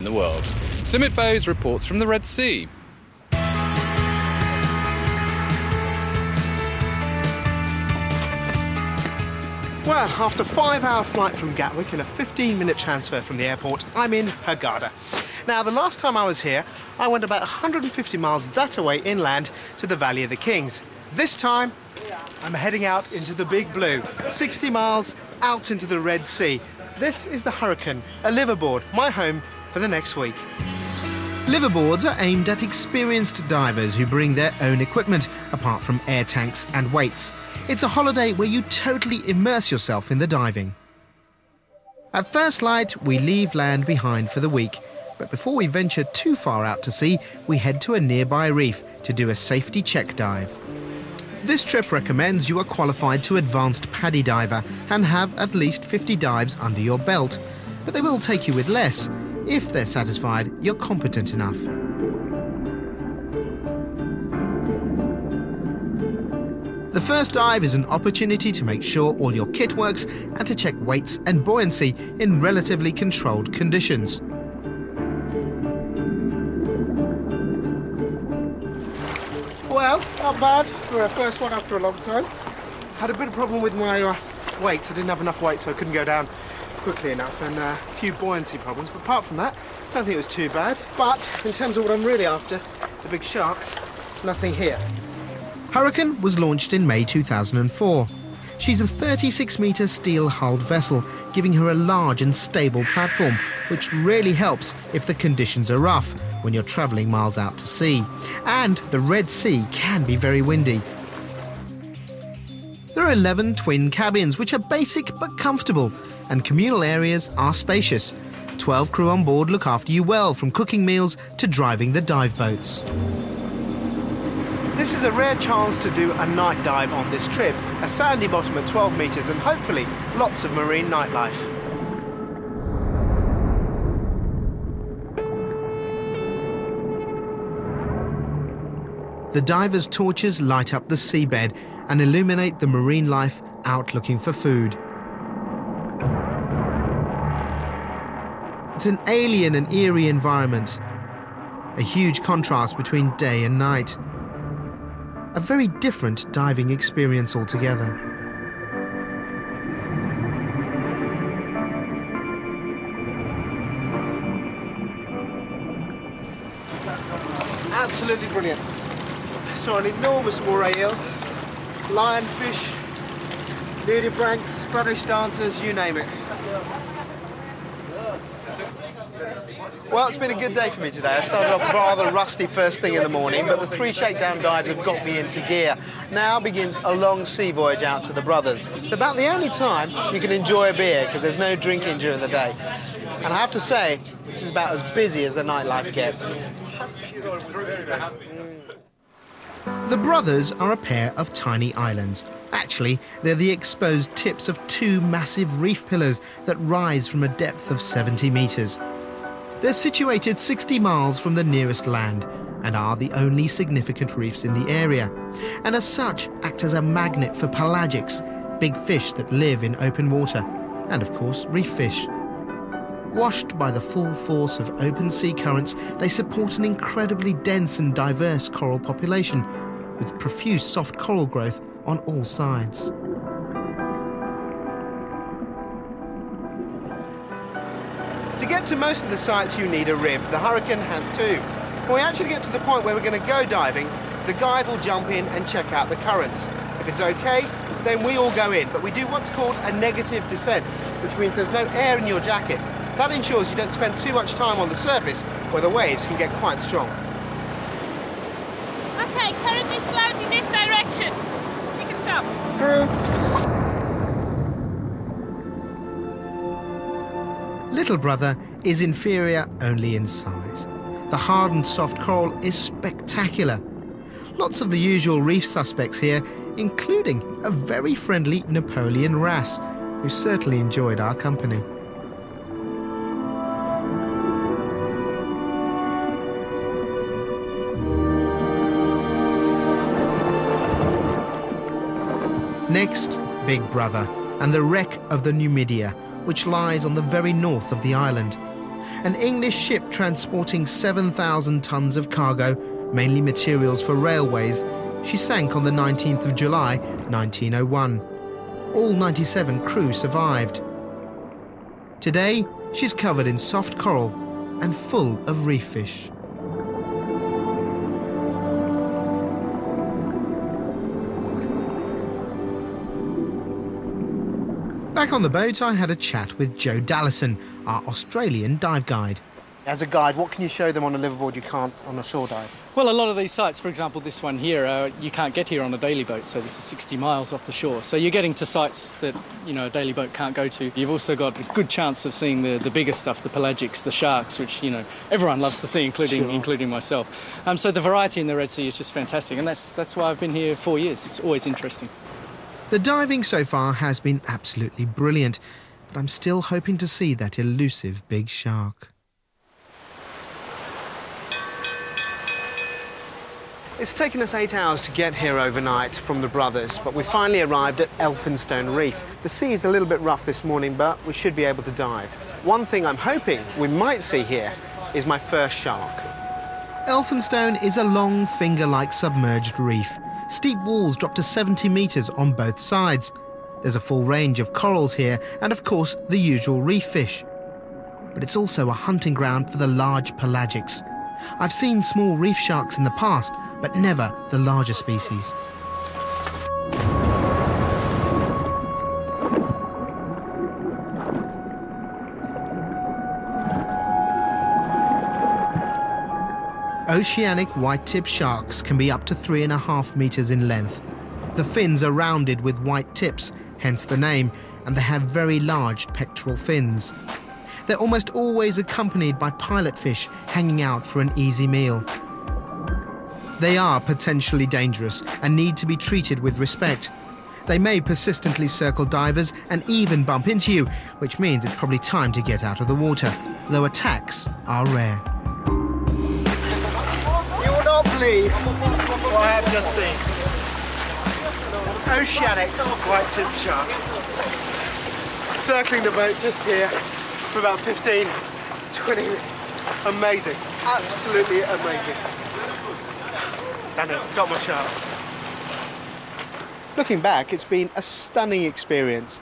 in the world. Simit Bowes reports from the Red Sea. Well, after a 5-hour flight from Gatwick and a 15-minute transfer from the airport, I'm in Hurghada. Now, the last time I was here, I went about 150 miles that away inland to the Valley of the Kings. This time, I'm heading out into the Big Blue, 60 miles out into the Red Sea. This is the Hurricane, a liveaboard, my home for the next week. Liveaboards are aimed at experienced divers who bring their own equipment, apart from air tanks and weights. It's a holiday where you totally immerse yourself in the diving. At first light, we leave land behind for the week. But before we venture too far out to sea, we head to a nearby reef to do a safety check dive. This trip recommends you are qualified to advanced paddy diver and have at least 50 dives under your belt. But they will take you with less, if they're satisfied you're competent enough. The first dive is an opportunity to make sure all your kit works and to check weights and buoyancy in relatively controlled conditions. Well, not bad for a first one after a long time. Had a bit of problem with my weights. I didn't have enough weight, so I couldn't go down quickly enough, and a few buoyancy problems. But apart from that, I don't think it was too bad. But in terms of what I'm really after, the big sharks, nothing here. Hurricane was launched in May 2004. She's a 36-metre steel-hulled vessel, giving her a large and stable platform, which really helps if the conditions are rough when you're travelling miles out to sea. And the Red Sea can be very windy. There are 11 twin cabins, which are basic but comfortable, and communal areas are spacious. 12 crew on board look after you well, from cooking meals to driving the dive boats. This is a rare chance to do a night dive on this trip, a sandy bottom at 12 metres and hopefully lots of marine nightlife. The divers' torches light up the seabed and illuminate the marine life out looking for food. It's an alien and eerie environment, a huge contrast between day and night. A very different diving experience altogether. Absolutely brilliant. Saw an enormous moray eel, lionfish, nudibranchs, Scottish dancers, you name it. Well, it's been a good day for me today. I started off rather rusty first thing in the morning, but the 3 shakedown dives have got me into gear. Now begins a long sea voyage out to the Brothers. It's about the only time you can enjoy a beer, because there's no drinking during the day. And I have to say, this is about as busy as the nightlife gets. The Brothers are a pair of tiny islands. Actually, they're the exposed tips of 2 massive reef pillars that rise from a depth of 70 metres. They're situated 60 miles from the nearest land and are the only significant reefs in the area, and as such act as a magnet for pelagics, big fish that live in open water, and of course reef fish. Washed by the full force of open sea currents, they support an incredibly dense and diverse coral population, with profuse soft coral growth on all sides. To get to most of the sites you need a rib. The Hurricane has 2. When we actually get to the point where we're going to go diving, the guide will jump in and check out the currents. If it's okay, then we all go in, but we do what's called a negative descent, which means there's no air in your jacket. That ensures you don't spend too much time on the surface, where the waves can get quite strong. Okay, current is slowed in this direction. Take a jump. Little Brother is inferior only in size. The hard and soft coral is spectacular. Lots of the usual reef suspects here, including a very friendly Napoleon wrasse, who certainly enjoyed our company. Next, Big Brother and the wreck of the Numidia, which lies on the very north of the island. an English ship transporting 7,000 tons of cargo, mainly materials for railways. She sank on the 19th of July, 1901. All 97 crew survived. Today, she's covered in soft coral and full of reef fish. Back on the boat, I had a chat with Joe Dallison, our Australian dive guide. As a guide, what can you show them on a liveaboard you can't on a shore dive? Well, a lot of these sites, for example, this one here, you can't get here on a daily boat, so this is 60 miles off the shore. So you're getting to sites that, you know, a daily boat can't go to. You've also got a good chance of seeing the bigger stuff, the pelagics, the sharks, which, you know, everyone loves to see, including myself. So the variety in the Red Sea is just fantastic, and that's why I've been here 4 years. It's always interesting. The diving so far has been absolutely brilliant, but I'm still hoping to see that elusive big shark. It's taken us 8 hours to get here overnight from the Brothers, but we finally arrived at Elphinstone Reef. The sea is a little bit rough this morning, but we should be able to dive. One thing I'm hoping we might see here is my first shark. Elphinstone is a long finger-like submerged reef. Steep walls drop to 70 metres on both sides. There's a full range of corals here and, of course, the usual reef fish. But it's also a hunting ground for the large pelagics. I've seen small reef sharks in the past, but never the larger species. Oceanic white-tip sharks can be up to 3.5 metres in length. The fins are rounded with white tips, hence the name, and they have very large pectoral fins. They're almost always accompanied by pilotfish hanging out for an easy meal. They are potentially dangerous and need to be treated with respect. They may persistently circle divers and even bump into you, which means it's probably time to get out of the water, though attacks are rare. You will not believe what I have just seen. Oceanic white-tip shark. Circling the boat just here for about 15, 20 minutes. Amazing, absolutely amazing. And I've got my shark. Looking back, it's been a stunning experience.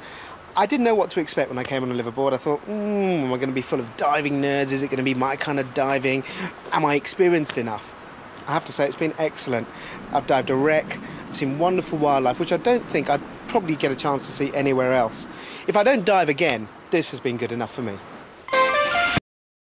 I didn't know what to expect when I came on a liveaboard. I thought, am I going to be full of diving nerds? Is it going to be my kind of diving? Am I experienced enough? I have to say it's been excellent. I've dived a wreck, I've seen wonderful wildlife, which I don't think I'd probably get a chance to see anywhere else. If I don't dive again, this has been good enough for me.